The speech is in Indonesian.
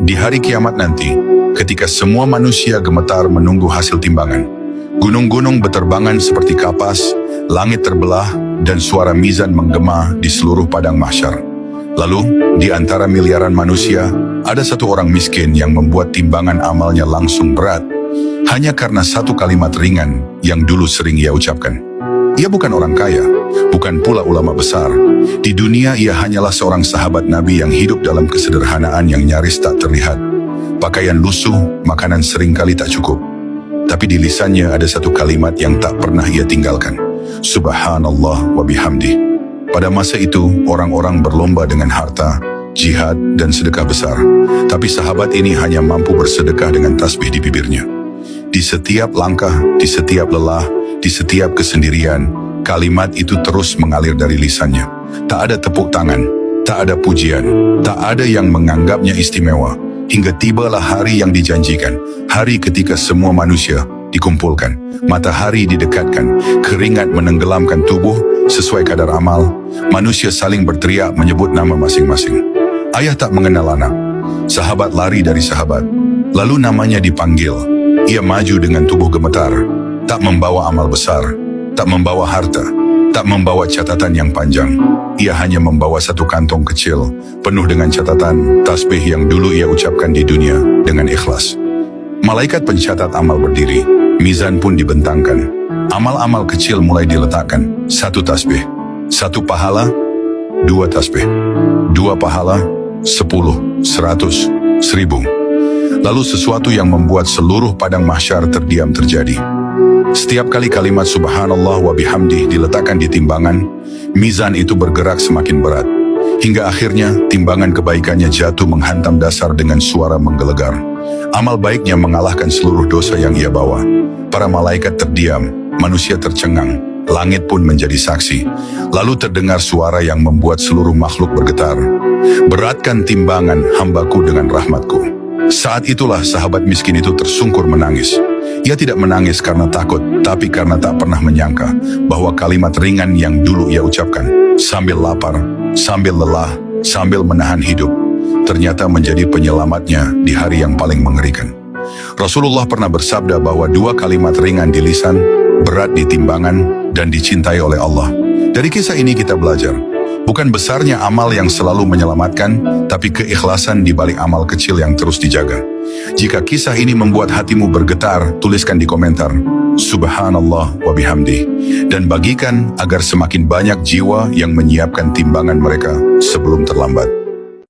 Di hari kiamat nanti, ketika semua manusia gemetar menunggu hasil timbangan, gunung-gunung berterbangan seperti kapas, langit terbelah, dan suara mizan menggema di seluruh padang mahsyar. Lalu, di antara miliaran manusia, ada satu orang miskin yang membuat timbangan amalnya langsung berat, hanya karena satu kalimat ringan yang dulu sering ia ucapkan. Ia bukan orang kaya, bukan pula ulama besar. Di dunia ia hanyalah seorang sahabat Nabi yang hidup dalam kesederhanaan yang nyaris tak terlihat. Pakaian lusuh, makanan seringkali tak cukup. Tapi di lisannya ada satu kalimat yang tak pernah ia tinggalkan. Subhanallah wa bihamdi. Pada masa itu, orang-orang berlomba dengan harta, jihad, dan sedekah besar. Tapi sahabat ini hanya mampu bersedekah dengan tasbih di bibirnya. Di setiap langkah, di setiap lelah, di setiap kesendirian, kalimat itu terus mengalir dari lisannya. Tak ada tepuk tangan, tak ada pujian, tak ada yang menganggapnya istimewa. Hingga tibalah hari yang dijanjikan, hari ketika semua manusia dikumpulkan, matahari didekatkan, keringat menenggelamkan tubuh sesuai kadar amal, manusia saling berteriak menyebut nama masing-masing. Ayah tak mengenal anak, sahabat lari dari sahabat, lalu namanya dipanggil. Ia maju dengan tubuh gemetar, tak membawa amal besar, tak membawa harta, tak membawa catatan yang panjang. Ia hanya membawa satu kantong kecil, penuh dengan catatan tasbih yang dulu ia ucapkan di dunia dengan ikhlas. Malaikat pencatat amal berdiri, mizan pun dibentangkan. Amal-amal kecil mulai diletakkan, satu tasbih, satu pahala, dua tasbih, dua pahala, 10, 100, 1000. Lalu sesuatu yang membuat seluruh padang mahsyar terdiam terjadi. Setiap kali kalimat subhanallah wa bihamdih diletakkan di timbangan, mizan itu bergerak semakin berat. Hingga akhirnya timbangan kebaikannya jatuh menghantam dasar dengan suara menggelegar. Amal baiknya mengalahkan seluruh dosa yang ia bawa. Para malaikat terdiam, manusia tercengang, langit pun menjadi saksi. Lalu terdengar suara yang membuat seluruh makhluk bergetar. Beratkan timbangan hambaku dengan rahmatku. Saat itulah sahabat miskin itu tersungkur menangis. Ia tidak menangis karena takut, tapi karena tak pernah menyangka bahwa kalimat ringan yang dulu ia ucapkan, sambil lapar, sambil lelah, sambil menahan hidup, ternyata menjadi penyelamatnya di hari yang paling mengerikan. Rasulullah pernah bersabda bahwa dua kalimat ringan di lisan, berat di timbangan, dan dicintai oleh Allah. Dari kisah ini kita belajar, bukan besarnya amal yang selalu menyelamatkan, tapi keikhlasan di balik amal kecil yang terus dijaga. Jika kisah ini membuat hatimu bergetar, tuliskan di komentar, Subhanallah wa bihamdi, dan bagikan agar semakin banyak jiwa yang menyiapkan timbangan mereka sebelum terlambat.